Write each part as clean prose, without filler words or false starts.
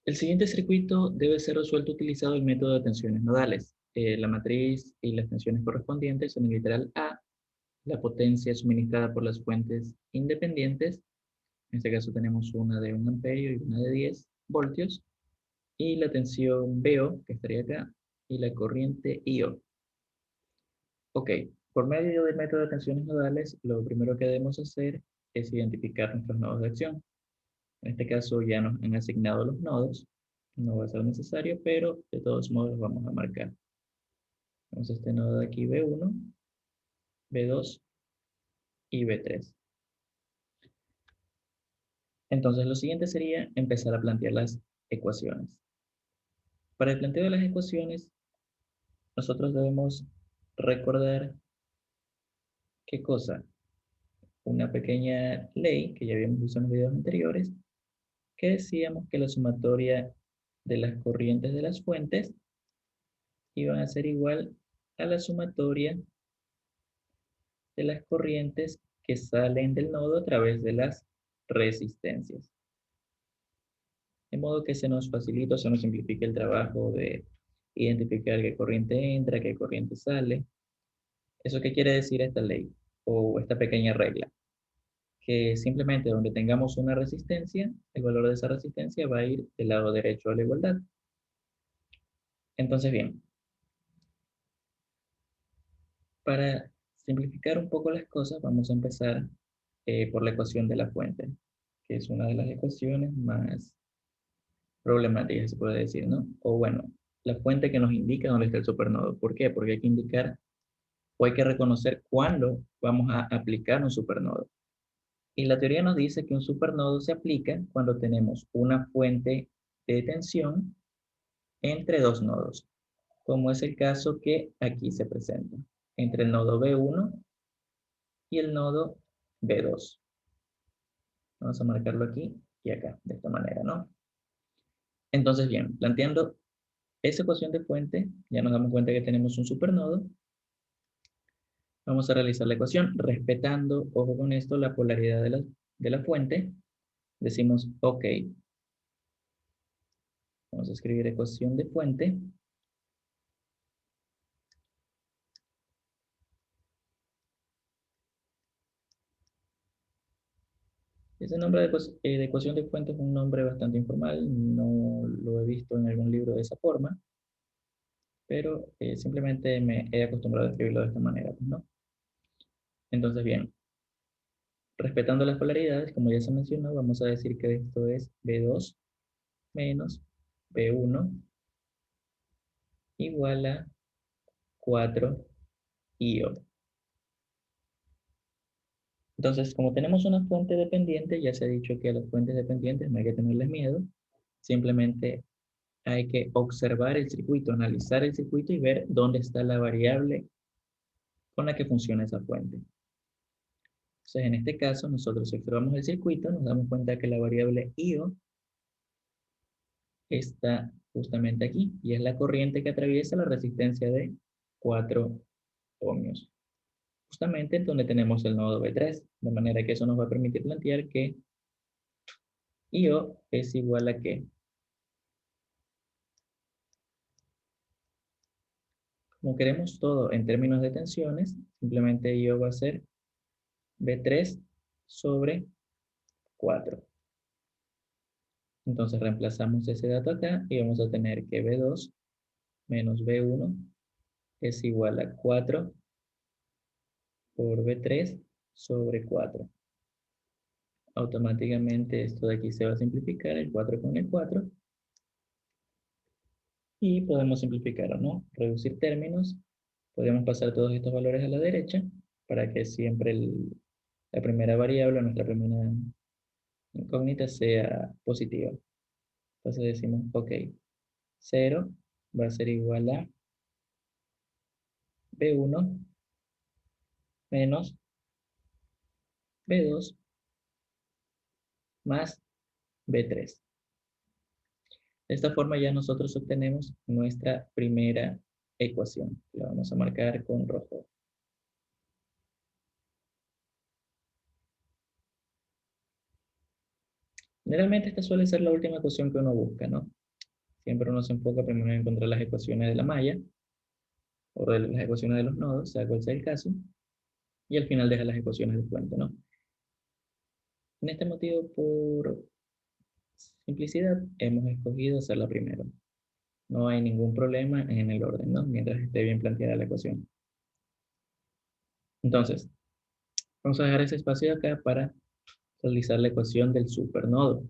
El siguiente circuito debe ser resuelto utilizando el método de tensiones nodales. La matriz y las tensiones correspondientes son el literal A, la potencia suministrada por las fuentes independientes, en este caso tenemos una de 1 amperio y una de 10 voltios, y la tensión BO, que estaría acá, y la corriente IO. Ok, por medio del método de tensiones nodales, lo primero que debemos hacer es identificar nuestros nodos de acción. En este caso ya nos han asignado los nodos, no va a ser necesario, pero de todos modos los vamos a marcar. Tenemos este nodo de aquí B1, B2 y B3. Entonces lo siguiente sería empezar a plantear las ecuaciones. Para el planteo de las ecuaciones, nosotros debemos recordar qué cosa, una pequeña ley que ya habíamos visto en los videos anteriores, que decíamos que la sumatoria de las corrientes de las fuentes iban a ser igual a la sumatoria de las corrientes que salen del nodo a través de las resistencias. De modo que se nos facilita, se nos simplifica el trabajo de identificar qué corriente entra, qué corriente sale. ¿Eso qué quiere decir esta ley o esta pequeña regla? Que simplemente donde tengamos una resistencia, el valor de esa resistencia va a ir del lado derecho a la igualdad. Entonces, bien, para simplificar un poco las cosas, vamos a empezar por la ecuación de la fuente, que es una de las ecuaciones más problemáticas, se puede decir, ¿no? O bueno, la fuente que nos indica dónde está el supernodo. ¿Por qué? Porque hay que indicar o hay que reconocer cuándo vamos a aplicar un supernodo. Y la teoría nos dice que un supernodo se aplica cuando tenemos una fuente de tensión entre dos nodos, como es el caso que aquí se presenta, entre el nodo B1 y el nodo B2. Vamos a marcarlo aquí y acá, de esta manera, ¿no? Entonces, bien, planteando esa ecuación de fuente, ya nos damos cuenta que tenemos un supernodo. Vamos a realizar la ecuación respetando, ojo con esto, la polaridad de la fuente. Decimos, ok, vamos a escribir ecuación de fuente. Ese nombre de ecuación de fuente es un nombre bastante informal, no lo he visto en algún libro de esa forma, pero simplemente me he acostumbrado a escribirlo de esta manera, pues, ¿no? Entonces, bien, respetando las polaridades, como ya se mencionó, vamos a decir que esto es B2 menos B1 igual a 4 IO. Entonces, como tenemos una fuente dependiente, ya se ha dicho que a las fuentes dependientes no hay que tenerles miedo, simplemente hay que observar el circuito, analizar el circuito y ver dónde está la variable con la que funciona esa fuente. Entonces, en este caso, nosotros observamos el circuito, nos damos cuenta que la variable IO está justamente aquí, y es la corriente que atraviesa la resistencia de 4 ohmios. Justamente donde tenemos el nodo B3, de manera que eso nos va a permitir plantear que IO es igual a ¿qué? Como queremos todo en términos de tensiones, simplemente IO va a ser B3 sobre 4. Entonces reemplazamos ese dato acá y vamos a tener que B2 menos B1 es igual a 4 por B3 sobre 4. Automáticamente esto de aquí se va a simplificar, el 4 con el 4. Y podemos simplificar o no, reducir términos. Podemos pasar todos estos valores a la derecha para que siempre la primera variable, nuestra primera incógnita, sea positiva. Entonces decimos, ok, 0 va a ser igual a B1 menos B2 más B3. De esta forma ya nosotros obtenemos nuestra primera ecuación. La vamos a marcar con rojo. Generalmente esta suele ser la última ecuación que uno busca, ¿no? Siempre uno se enfoca primero en encontrar las ecuaciones de la malla, o de las ecuaciones de los nodos, sea cual sea el caso, y al final deja las ecuaciones de fuente, ¿no? En este motivo, por simplicidad, hemos escogido hacerla primero. No hay ningún problema en el orden, ¿no? Mientras esté bien planteada la ecuación. Entonces, vamos a dejar ese espacio acá para realizar la ecuación del supernodo.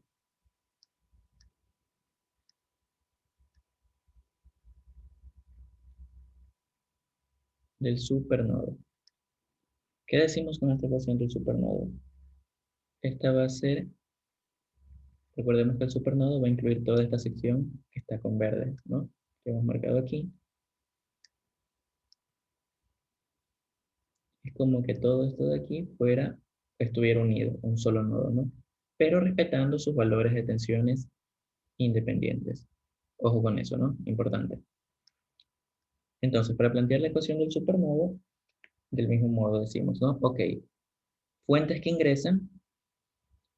Del supernodo. ¿Qué decimos con esta ecuación del supernodo? Esta va a ser, recordemos que el supernodo va a incluir toda esta sección que está con verde, ¿no? Que hemos marcado aquí. Es como que todo esto de aquí estuviera unido, un solo nodo, ¿no? Pero respetando sus valores de tensiones independientes. Ojo con eso, ¿no? Importante. Entonces, para plantear la ecuación del supernodo, del mismo modo decimos, ¿no? Ok, fuentes que ingresan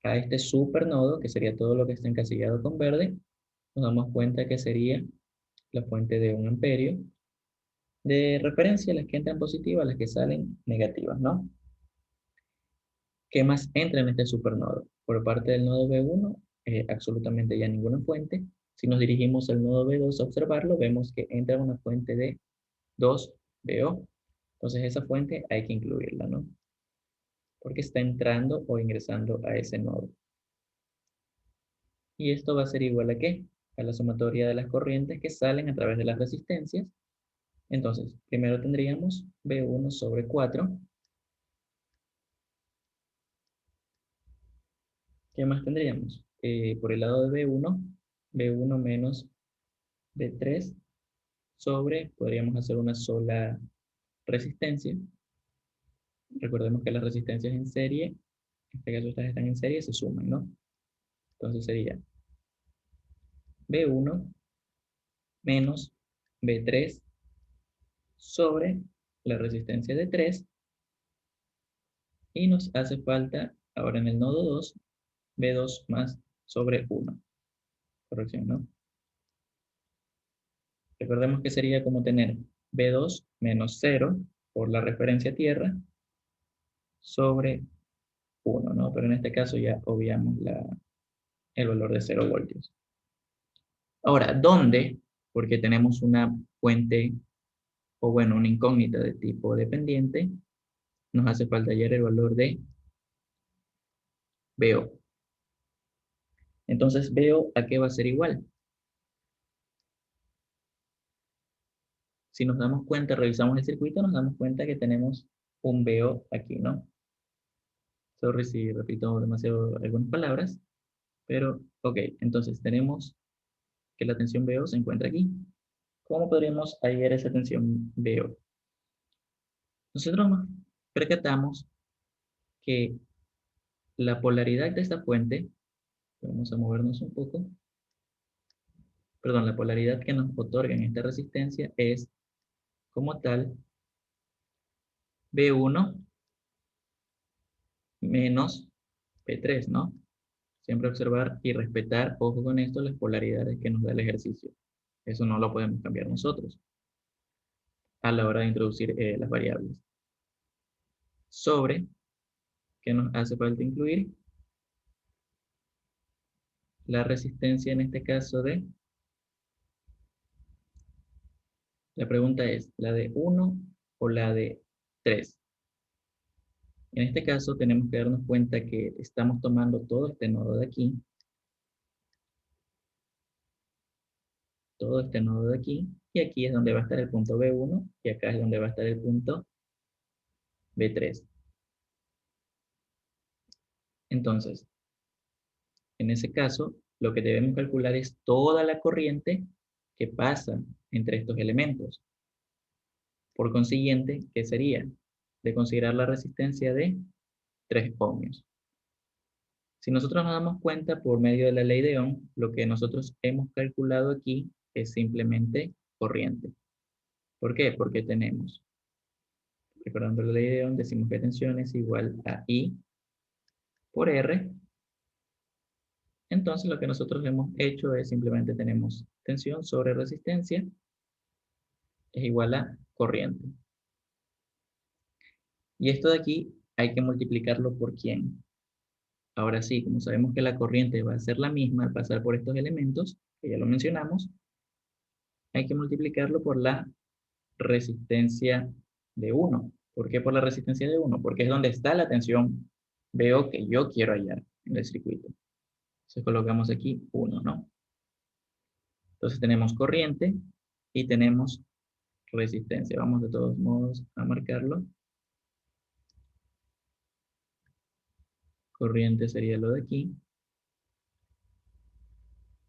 a este supernodo, que sería todo lo que está encasillado con verde, nos damos cuenta que sería la fuente de 1 amperio, de referencia las que entran positivas, las que salen negativas, ¿no? ¿Qué más entra en este supernodo? Por parte del nodo B1, absolutamente ya ninguna fuente. Si nos dirigimos al nodo B2 a observarlo, vemos que entra una fuente de 2BO. Entonces esa fuente hay que incluirla, ¿no? Porque está entrando o ingresando a ese nodo. Y esto va a ser igual a ¿qué? A la sumatoria de las corrientes que salen a través de las resistencias. Entonces, primero tendríamos B1 sobre 4. ¿Qué más tendríamos? Por el lado de B1, B1 menos B3 sobre, podríamos hacer una sola resistencia. Recordemos que las resistencias en serie, en este caso estas están en serie, se suman, ¿no? Entonces sería B1 menos B3 sobre la resistencia de 3 y nos hace falta, ahora en el nodo 2, B2 más sobre 1. Corrección, ¿no? Recordemos que sería como tener B2 menos 0 por la referencia tierra sobre 1, ¿no? Pero en este caso ya obviamos el valor de 0 voltios. Ahora, ¿dónde? Porque tenemos una fuente, o bueno, una incógnita de tipo dependiente, nos hace falta hallar el valor de BO. Entonces, BO, ¿a qué va a ser igual? Si nos damos cuenta, revisamos el circuito, nos damos cuenta que tenemos un BO aquí, ¿no? Sorry si repito demasiado algunas palabras, pero ok, entonces tenemos que la tensión BO se encuentra aquí. ¿Cómo podríamos hallar esa tensión BO? Nosotros nos percatamos que la polaridad de esta fuente, vamos a movernos un poco, perdón, la polaridad que nos otorga en esta resistencia es, como tal, B1 menos P3, ¿no? Siempre observar y respetar, ojo con esto, las polaridades que nos da el ejercicio. Eso no lo podemos cambiar nosotros a la hora de introducir las variables. Sobre, ¿qué nos hace falta incluir? La resistencia en este caso la pregunta es, ¿la de 1 o la de 3? En este caso tenemos que darnos cuenta que estamos tomando todo este nodo de aquí, todo este nodo de aquí, y aquí es donde va a estar el punto B1, y acá es donde va a estar el punto B3. Entonces, en ese caso, lo que debemos calcular es toda la corriente que pasa entre estos elementos. Por consiguiente, ¿qué sería? De considerar la resistencia de 3 ohmios. Si nosotros nos damos cuenta por medio de la ley de Ohm, lo que nosotros hemos calculado aquí es simplemente corriente. ¿Por qué? Porque tenemos, recordando la ley de Ohm, decimos que tensión es igual a I por R, Entonces lo que nosotros hemos hecho es simplemente tenemos tensión sobre resistencia es igual a corriente. Y esto de aquí hay que multiplicarlo por ¿quién? Ahora sí, como sabemos que la corriente va a ser la misma al pasar por estos elementos, que ya lo mencionamos, hay que multiplicarlo por la resistencia de 1. ¿Por qué por la resistencia de 1? Porque es donde está la tensión VO que yo quiero hallar en el circuito. Entonces colocamos aquí 1, ¿no? Entonces tenemos corriente y tenemos resistencia. Vamos de todos modos a marcarlo. Corriente sería lo de aquí,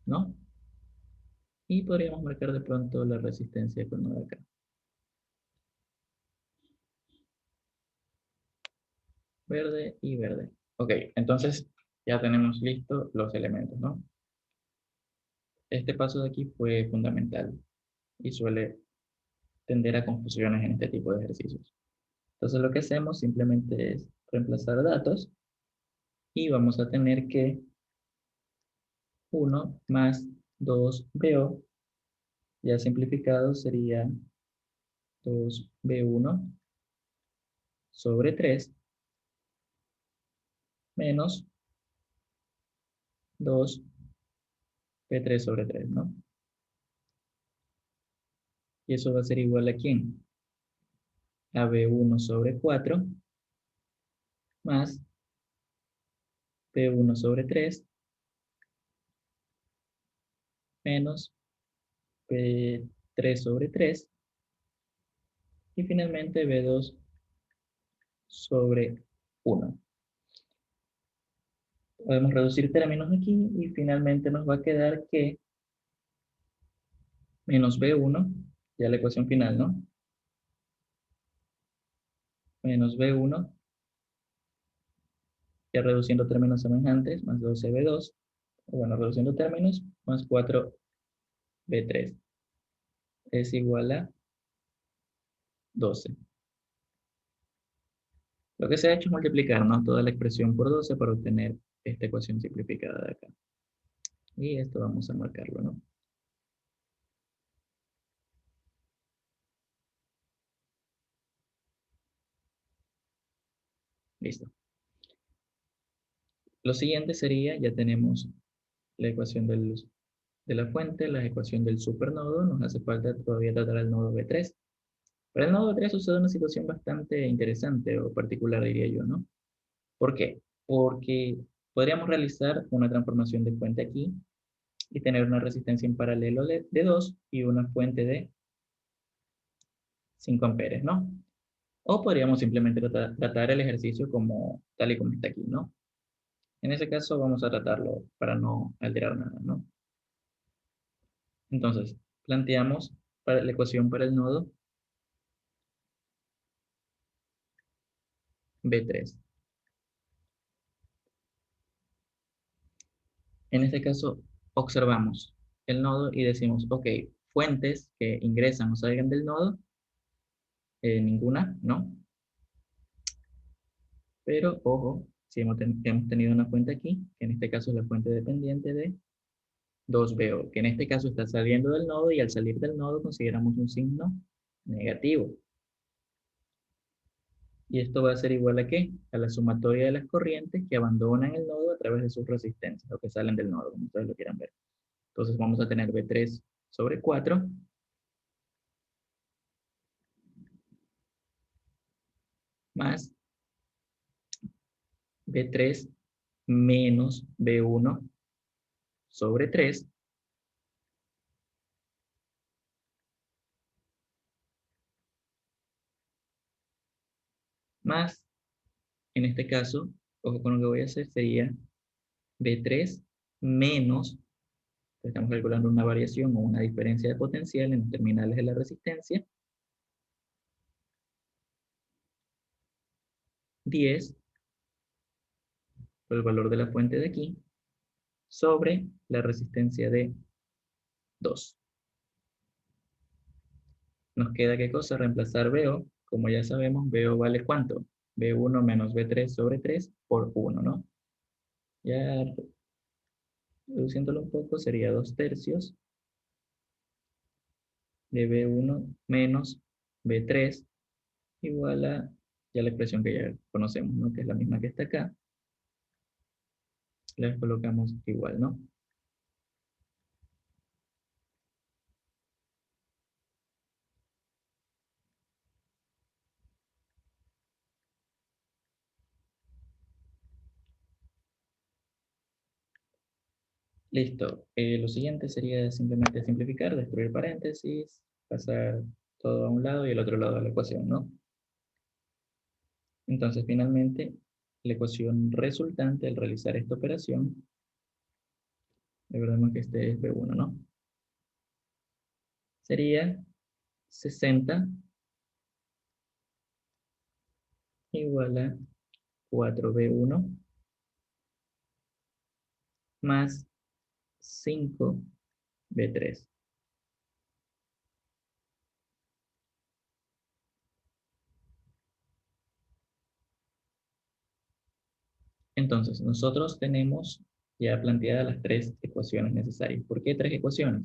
¿no? Y podríamos marcar de pronto la resistencia con lo de acá. Verde y verde. Ok, entonces ya tenemos listos los elementos, ¿no? Este paso de aquí fue fundamental y suele tender a confusiones en este tipo de ejercicios. Entonces lo que hacemos simplemente es reemplazar datos y vamos a tener que 1 más 2BO, ya simplificado sería 2B1 sobre 3 menos 2B3 sobre 3, ¿no? Y eso va a ser igual a ¿quién? A B1 sobre 4 más B1 sobre 3 menos B3 sobre 3 y finalmente B2 sobre 1. Podemos reducir términos aquí y finalmente nos va a quedar que menos B1, ya la ecuación final, ¿no? Menos B1, ya reduciendo términos semejantes, más 12B2, bueno, reduciendo términos, más 4B3, es igual a 12. Lo que se ha hecho es multiplicar, ¿no?, toda la expresión por 12 para obtener esta ecuación simplificada de acá. Y esto vamos a marcarlo, ¿no? Listo. Lo siguiente sería, ya tenemos la ecuación de la fuente, la ecuación del supernodo, nos hace falta todavía tratar el nodo B3. Para el nodo B3 sucede una situación bastante interesante o particular, diría yo, ¿no? ¿Por qué? Porque podríamos realizar una transformación de fuente aquí y tener una resistencia en paralelo de 2 y una fuente de 5 amperes, ¿no? O podríamos simplemente tratar el ejercicio como tal y como está aquí, ¿no? En ese caso vamos a tratarlo para no alterar nada, ¿no? Entonces, planteamos para la ecuación para el nodo B3. En este caso, observamos el nodo y decimos, ok, fuentes que ingresan o salgan del nodo, ninguna, ¿no? Pero, ojo, si hemos tenido una fuente aquí, que en este caso es la fuente dependiente de 2BO, que en este caso está saliendo del nodo y al salir del nodo consideramos un signo negativo. Y esto va a ser igual a ¿qué? A la sumatoria de las corrientes que abandonan el nodo a través de sus resistencias, o que salen del nodo, como ustedes lo quieran ver. Entonces vamos a tener B3 sobre 4 más B3 menos B1 sobre 3 más, en este caso, ojo con lo que voy a hacer, sería B3 menos, estamos calculando una variación o una diferencia de potencial en los terminales de la resistencia, 10 por el valor de la fuente de aquí, sobre la resistencia de 2. Nos queda ¿qué cosa? Reemplazar BO. Como ya sabemos, BO vale ¿cuánto? B1 menos B3 sobre 3 por 1, ¿no? Ya Reduciéndolo un poco sería 2/3 de B1 menos B3 igual a ya la expresión que ya conocemos, ¿no? Que es la misma que está acá. La colocamos igual, ¿no? Listo. Lo siguiente sería simplemente simplificar, destruir paréntesis, pasar todo a un lado y el otro lado de la ecuación, ¿no? Entonces, finalmente, la ecuación resultante al realizar esta operación, recordemos que este es B1, ¿no? Sería 60 igual a 4B1 más 5B3. Entonces, nosotros tenemos ya planteadas las tres ecuaciones necesarias. ¿Por qué tres ecuaciones?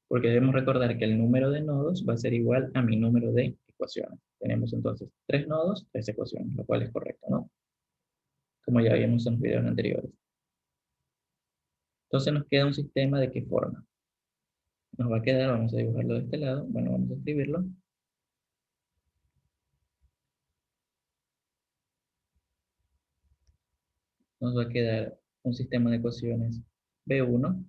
Porque debemos recordar que el número de nodos va a ser igual a mi número de ecuaciones. Tenemos entonces tres nodos, tres ecuaciones, lo cual es correcto, ¿no? Como ya vimos en los videos anteriores. Entonces nos queda un sistema de qué forma. Nos va a quedar, vamos a dibujarlo de este lado, bueno, vamos a escribirlo. Nos va a quedar un sistema de ecuaciones B1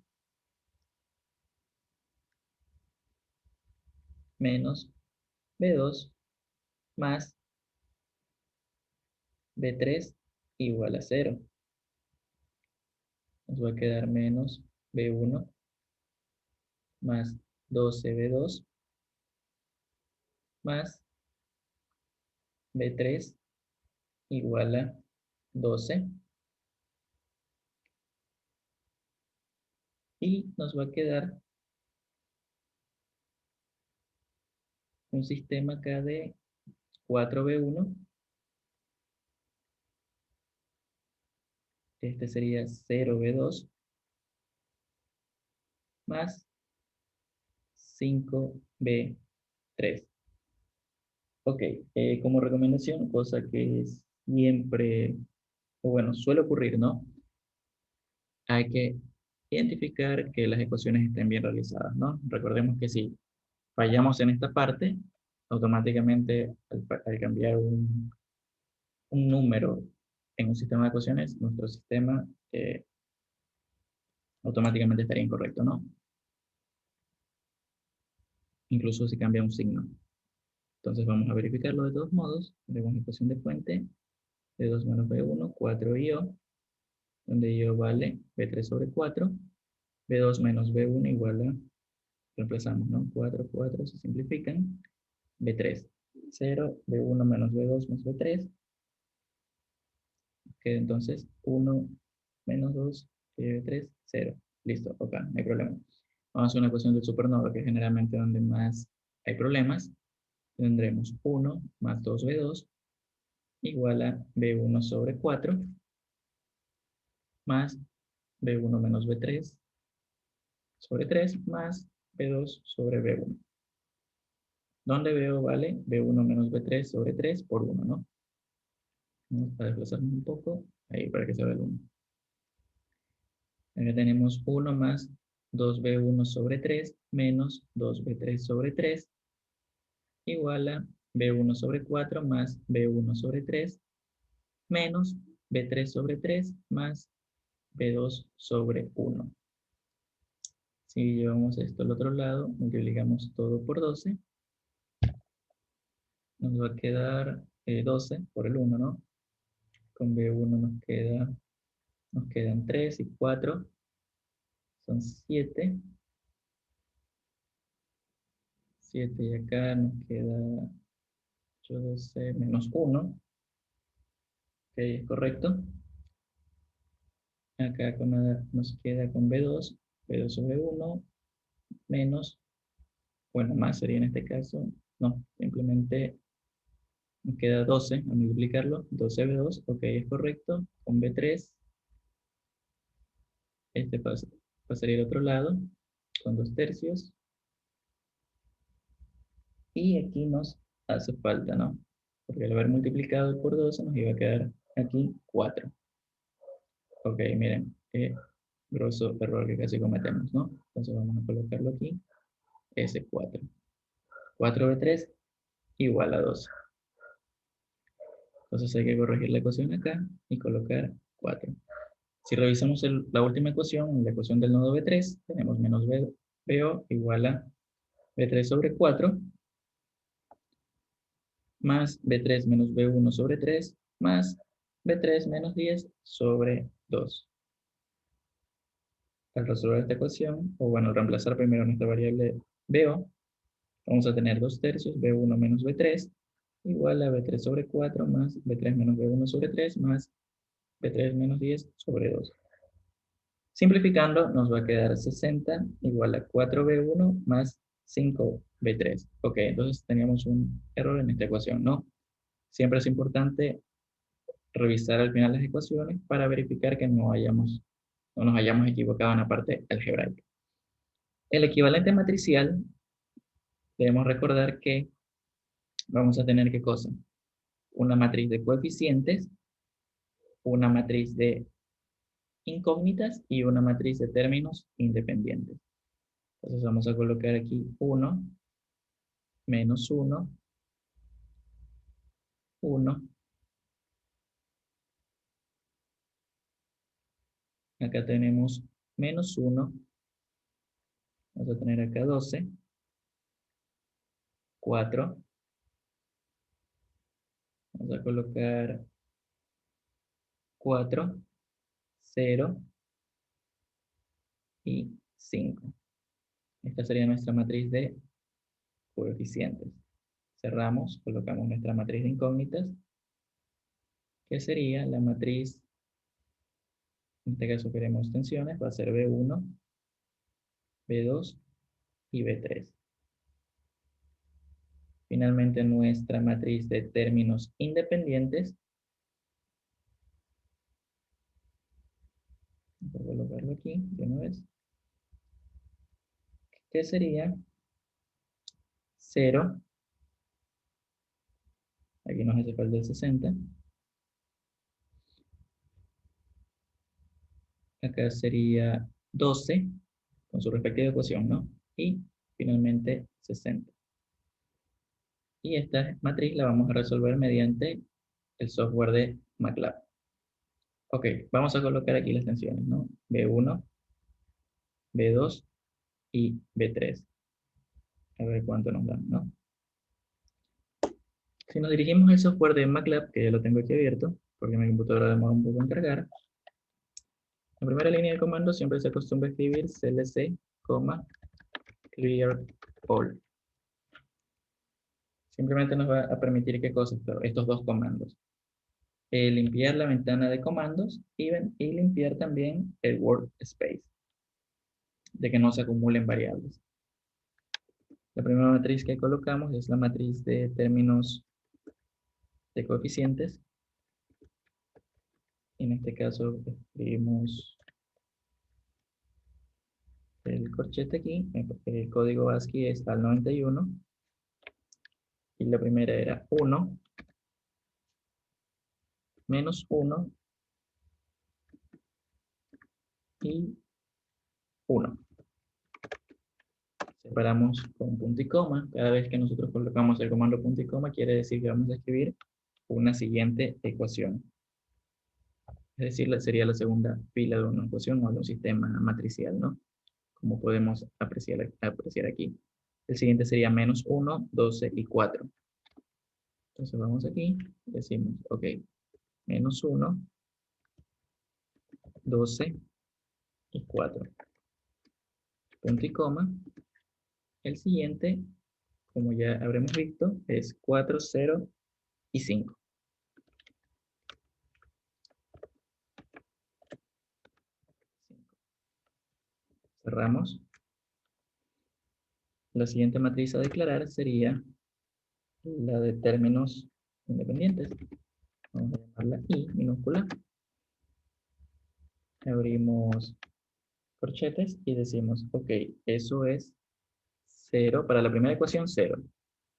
menos B2 más B3 igual a 0. Nos va a quedar menos B1 más 12B2 más B3 igual a 12. Y nos va a quedar un sistema acá de 4B1. Este sería 0B2 más 5B3. Ok, como recomendación, cosa que siempre, o bueno, suele ocurrir, ¿no? Hay que identificar que las ecuaciones estén bien realizadas, ¿no? Recordemos que si fallamos en esta parte, automáticamente al cambiar un número en un sistema de ecuaciones, nuestro sistema automáticamente estaría incorrecto, ¿no? Incluso si cambia un signo. Entonces vamos a verificarlo de todos modos. Tenemos la ecuación de fuente de 2 menos B1, 4IO, donde IO vale B3 sobre 4, B2 menos B1 igual a, reemplazamos, ¿no? 4, 4 se simplifican, B3, 0, B1 menos B2 más B3, queda entonces 1 menos 2, B3, 0. Listo, ok, no hay problema. Vamos a hacer una ecuación del supernova, que es generalmente donde más hay problemas. Tendremos 1 más 2B2 igual a B1 sobre 4 más B1 menos B3 sobre 3 más B2 sobre B1. Donde BO vale B1 menos B3 sobre 3 por 1, ¿no? Vamos a desplazarnos un poco, ahí para que se vea el 1. Acá tenemos 1 más 2B1 sobre 3 menos 2B3 sobre 3 igual a B1 sobre 4 más B1 sobre 3 menos B3 sobre 3 más B2 sobre 1. Si llevamos esto al otro lado, multiplicamos todo por 12, nos va a quedar 12 por el 1, ¿no? Con B1 nos quedan 3 y 4, son 7. 7 y acá nos queda 8, 12 menos 1, ok, es correcto. Acá nos queda con B2, B2 sobre 1, menos, bueno, más sería en este caso, no, simplemente nos queda 12 a multiplicarlo, 12B2, ok, es correcto, con B3, este pasa, pasaría al otro lado con 2/3. Y aquí nos hace falta, ¿no? Porque al haber multiplicado por 12 nos iba a quedar aquí 4. Ok, miren, qué grosso error que casi cometemos, ¿no? Entonces vamos a colocarlo aquí, S4. 4b3 igual a 12. Entonces hay que corregir la ecuación acá y colocar 4. Si revisamos la última ecuación, la ecuación del nodo B3, tenemos menos BO igual a B3 sobre 4, más B3 menos B1 sobre 3, más B3 menos 10 sobre 2. Al resolver esta ecuación, o bueno, reemplazar primero nuestra variable BO, vamos a tener 2/3 B1 menos B3 igual a B3 sobre 4 más B3 menos B1 sobre 3 más B3 menos 10 sobre 2. Simplificando, nos va a quedar 60 igual a 4b1 más 5b3. Ok, entonces teníamos un error en esta ecuación, ¿no? Siempre es importante revisar al final las ecuaciones para verificar que no nos hayamos equivocado en la parte algebraica. El equivalente matricial, debemos recordar que vamos a tener ¿qué cosa? Una matriz de coeficientes, una matriz de incógnitas y una matriz de términos independientes. Entonces vamos a colocar aquí 1, menos 1, 1. Acá tenemos menos 1. Vamos a tener acá 12, 4. Vamos a colocar 4, 0 y 5. Esta sería nuestra matriz de coeficientes. Cerramos, colocamos nuestra matriz de incógnitas, que sería la matriz, en este caso queremos tensiones, va a ser B1, B2 y B3. Finalmente nuestra matriz de términos independientes, voy a colocarlo aquí de una vez, que sería 0, aquí nos hace falta el 60, acá sería 12, con su respectiva ecuación, ¿no? Y finalmente 60. Y esta matriz la vamos a resolver mediante el software de MATLAB. Ok, vamos a colocar aquí las tensiones, ¿no? B1, B2 y B3. A ver cuánto nos dan, ¿no? Si nos dirigimos al software de MATLAB, que ya lo tengo aquí abierto, porque mi computadora demora un poco en cargar, la primera línea de comando siempre se acostumbra a escribir clc, clear all. Simplemente nos va a permitir qué cosas, estos dos comandos. Limpiar la ventana de comandos y limpiar también el workspace, de que no se acumulen variables. La primera matriz que colocamos es la matriz de términos de coeficientes. En este caso escribimos el corchete aquí, el código ASCII está al 91, y la primera era 1, menos 1 y 1. Separamos con punto y coma. Cada vez que nosotros colocamos el comando punto y coma, quiere decir que vamos a escribir una siguiente ecuación. Es decir, sería la segunda fila de una ecuación o de un sistema matricial, ¿no? Como podemos apreciar aquí. El siguiente sería menos 1, 12 y 4. Entonces vamos aquí, decimos, ok, menos 1, 12 y 4. Punto y coma. El siguiente, como ya habremos visto, es 4, 0 y 5. Cerramos. La siguiente matriz a declarar sería la de términos independientes. Vamos a llamarla I minúscula. Abrimos corchetes y decimos, ok, eso es 0. Para la primera ecuación, 0.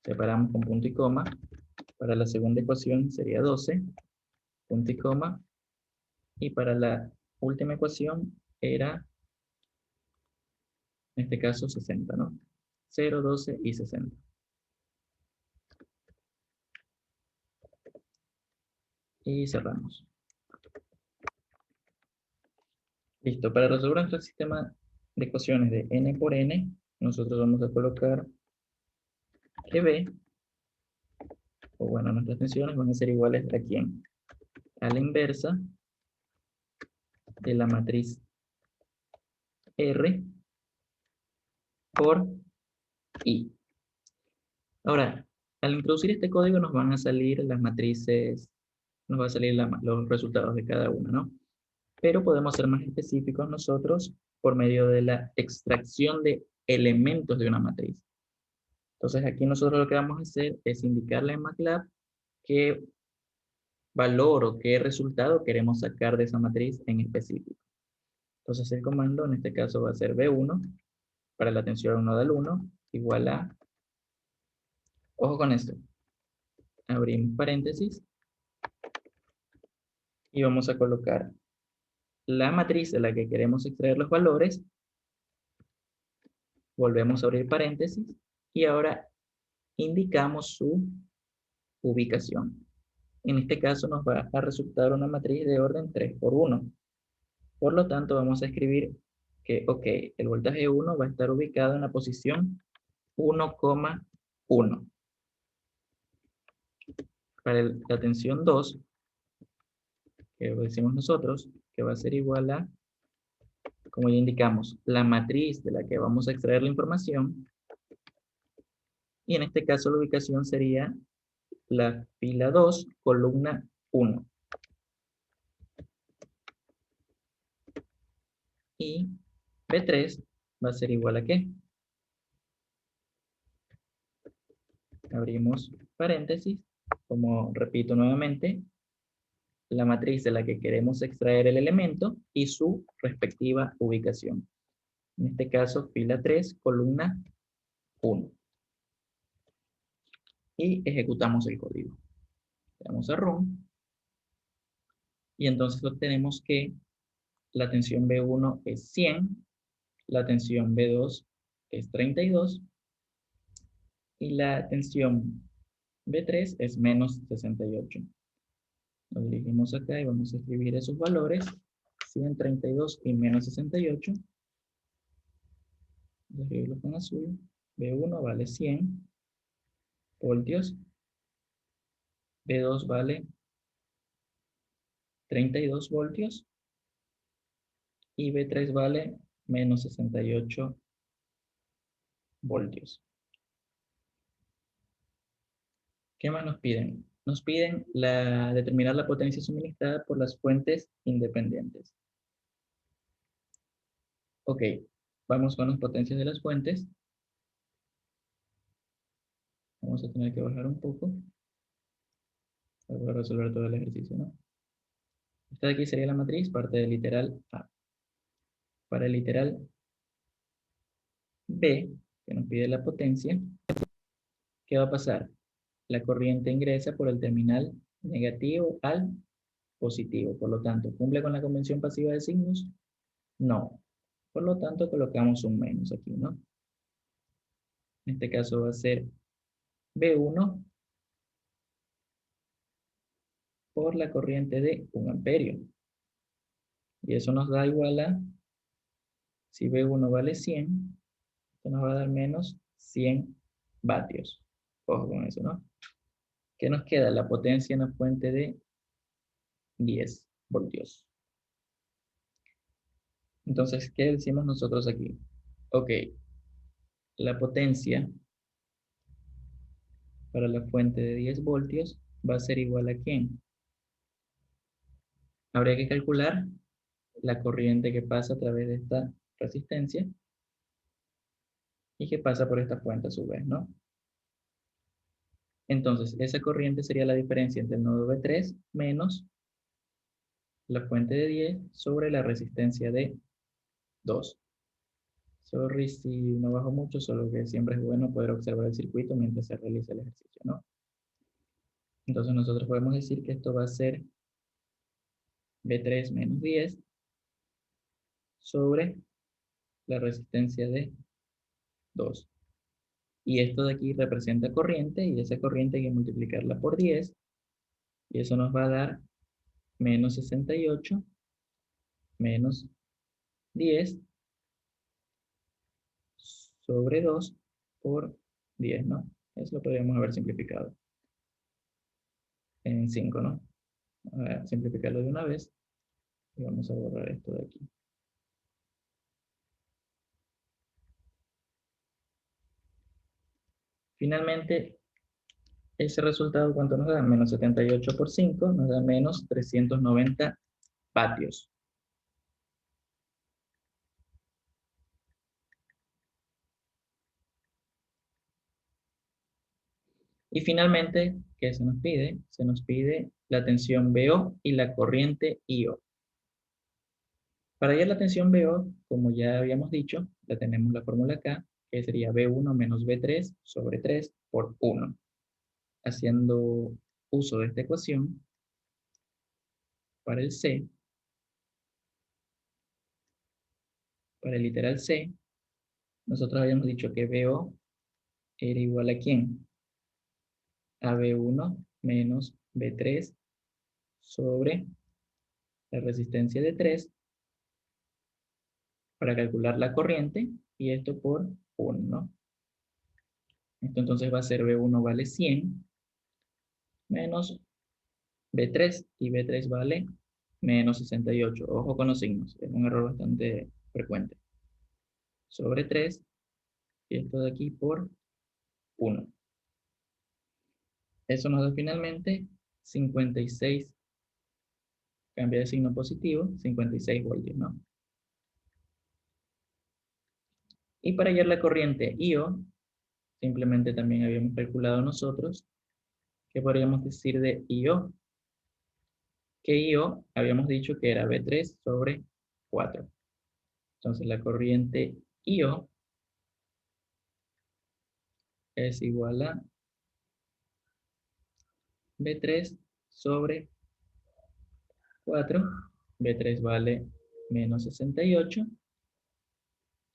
Separamos con punto y coma. Para la segunda ecuación sería 12, punto y coma. Y para la última ecuación era, en este caso, 60, ¿no? 0, 12 y 60. Y cerramos. Listo, para resolver nuestro sistema de ecuaciones de n por n, nosotros vamos a colocar que b, o bueno, nuestras tensiones van a ser iguales a quién? A la inversa de la matriz R por I. Ahora, al introducir este código nos van a salir las matrices, nos va a salir los resultados de cada una, ¿no? Pero podemos ser más específicos nosotros por medio de la extracción de elementos de una matriz. Entonces aquí nosotros lo que vamos a hacer es indicarle en MATLAB qué valor o qué resultado queremos sacar de esa matriz en específico. Entonces el comando en este caso va a ser B1 para la tensión nodal 1 igual a, ojo con esto, abrimos paréntesis y vamos a colocar la matriz de la que queremos extraer los valores, volvemos a abrir paréntesis y ahora indicamos su ubicación. En este caso nos va a resultar una matriz de orden 3 por 1. Por lo tanto, vamos a escribir que, ok, el voltaje 1 va a estar ubicado en la posición 1,1. Para la tensión 2, que decimos nosotros, que va a ser igual a, como ya indicamos, la matriz de la que vamos a extraer la información. Y en este caso la ubicación sería la fila 2, columna 1. Y B3 va a ser igual a ¿qué? Abrimos paréntesis, como repito nuevamente, la matriz de la que queremos extraer el elemento y su respectiva ubicación. En este caso, fila 3, columna 1. Y ejecutamos el código. Le damos a Run. Y entonces obtenemos que la tensión B1 es 100, la tensión B2 es 32 y la tensión B3 es menos 68. Nos dirigimos acá y vamos a escribir esos valores, 132 y menos 68. Voy a escribirlo con azul. B1 vale 100 voltios, B2 vale 32 voltios y B3 vale menos 68 voltios. ¿Qué más nos piden? Nos piden determinar la potencia suministrada por las fuentes independientes. Ok, vamos con las potencias de las fuentes. Vamos a tener que bajar un poco para poder resolver todo el ejercicio, ¿no? Esta de aquí sería la matriz, parte del literal A. Para el literal B, que nos pide la potencia, ¿qué va a pasar? La corriente ingresa por el terminal negativo al positivo. Por lo tanto, ¿cumple con la convención pasiva de signos? No. Por lo tanto, colocamos un menos aquí, ¿no? En este caso va a ser B1 por la corriente de 1 amperio. Y eso nos da igual a, si B1 vale 100, esto nos va a dar menos 100 vatios. Ojo con eso, ¿no? ¿Qué nos queda? La potencia en la fuente de 10 voltios. Entonces, ¿qué decimos nosotros aquí? Ok, la potencia para la fuente de 10 voltios va a ser igual a ¿quién? Habría que calcular la corriente que pasa a través de esta resistencia y que pasa por esta fuente a su vez, ¿no? Entonces, esa corriente sería la diferencia entre el nodo B3 menos la fuente de 10 sobre la resistencia de 2. Sorry si no bajo mucho, solo que siempre es bueno poder observar el circuito mientras se realiza el ejercicio, ¿no? Entonces nosotros podemos decir que esto va a ser B3 menos 10 sobre la resistencia de 2. Y esto de aquí representa corriente, y esa corriente hay que multiplicarla por 10, y eso nos va a dar menos 68 menos 10 sobre 2 por 10, ¿no? Eso lo podríamos haber simplificado en 5, ¿no? Voy a simplificarlo de una vez y vamos a borrar esto de aquí. Finalmente, ese resultado, ¿cuánto nos da? Menos 78 por 5 nos da menos 390 vatios. Y finalmente, ¿qué se nos pide? Se nos pide la tensión BO y la corriente IO. Para hallar la tensión BO, como ya habíamos dicho, la tenemos la fórmula acá, que sería B1 menos B3 sobre 3 por 1. Haciendo uso de esta ecuación, para el C, para el literal C, nosotros habíamos dicho que BO era igual a ¿quién? A B1 menos B3 sobre la resistencia de 3 para calcular la corriente, y esto por 1, ¿no? Esto entonces va a ser B1 vale 100 menos B3, y B3 vale menos 68. Ojo con los signos, es un error bastante frecuente. Sobre 3, y esto de aquí por 1. Eso nos da finalmente 56, cambia de signo positivo, 56 voltios, ¿no? Y para hallar la corriente IO, simplemente también habíamos calculado nosotros, ¿qué podríamos decir de IO? Que IO habíamos dicho que era B3 sobre 4. Entonces la corriente IO es igual a B3 sobre 4. B3 vale menos 68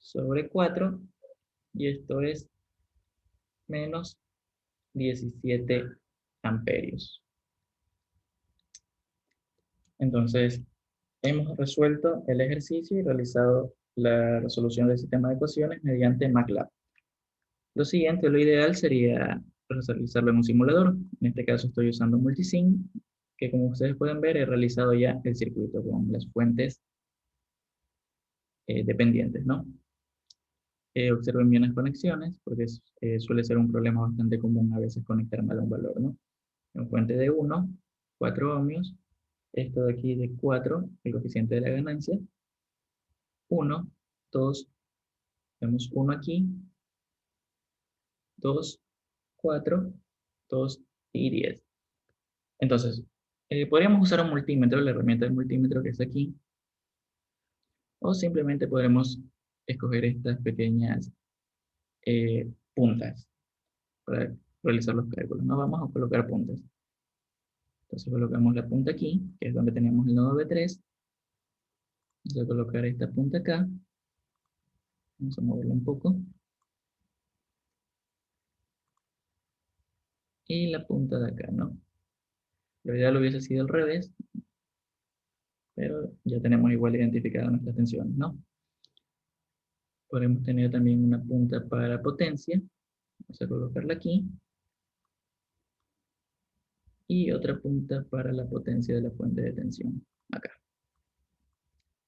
sobre 4, y esto es menos 17 amperios. Entonces, hemos resuelto el ejercicio y realizado la resolución del sistema de ecuaciones mediante MATLAB. Lo siguiente, lo ideal sería realizarlo en un simulador. En este caso estoy usando Multisim, que como ustedes pueden ver he realizado ya el circuito con las fuentes dependientes, ¿no? Observen bien las conexiones, porque suele ser un problema bastante común a veces conectar mal un valor, ¿no? En fuente de 1, 4 ohmios, esto de aquí de 4, el coeficiente de la ganancia, 1, 2, tenemos 1 aquí, 2, 4, 2 y 10. Entonces, podríamos usar un multímetro, la herramienta de multímetro que está aquí, o simplemente podremos escoger estas pequeñas puntas para realizar los cálculos. No vamos a colocar puntas. Entonces colocamos la punta aquí, que es donde tenemos el nodo B3. Vamos a colocar esta punta acá. Vamos a moverla un poco. Y la punta de acá, ¿no? Lo ideal hubiese sido al revés, pero ya tenemos igual identificadas nuestras tensiones, ¿no? Podemos tener también una punta para potencia. Vamos a colocarla aquí. Y otra punta para la potencia de la fuente de tensión, acá.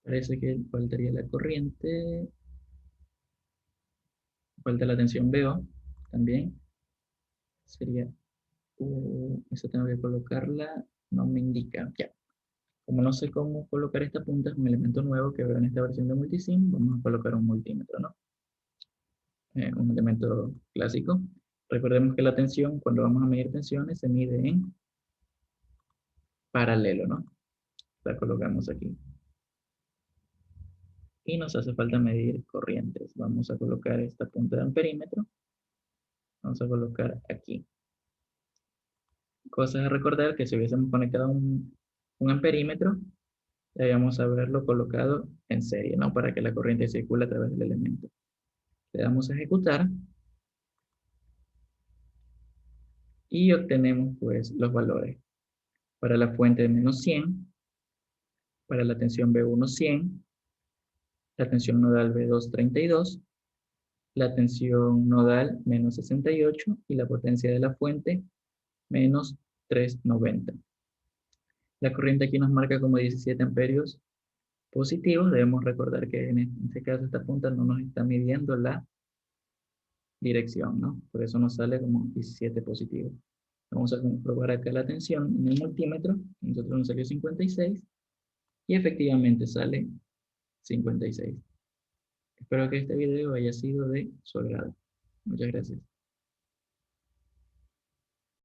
Parece que faltaría la corriente. Falta la tensión BO también. Sería, eso tengo que colocarla, no me indica, ya. Como no sé cómo colocar esta punta, es un elemento nuevo que veo en esta versión de Multisim, vamos a colocar un multímetro, ¿no? Un elemento clásico. Recordemos que la tensión, cuando vamos a medir tensiones, se mide en paralelo, ¿no? La colocamos aquí. y nos hace falta medir corrientes. Vamos a colocar esta punta de amperímetro. Vamos a colocar aquí. Cosas a recordar que si hubiésemos conectado un amperímetro, debíamos haberlo colocado en serie, ¿no? Para que la corriente circule a través del elemento. Le damos a ejecutar y obtenemos pues los valores. Para la fuente de menos 100, para la tensión B1 100, la tensión nodal B2 32, la tensión nodal menos 68 y la potencia de la fuente menos 390. La corriente aquí nos marca como 17 amperios positivos. Debemos recordar que en este caso esta punta no nos está midiendo la dirección, ¿no? Por eso nos sale como 17 positivo. Vamos a comprobar acá la tensión en el multímetro. A nosotros nos salió 56 y efectivamente sale 56. Espero que este video haya sido de su agrado. Muchas gracias.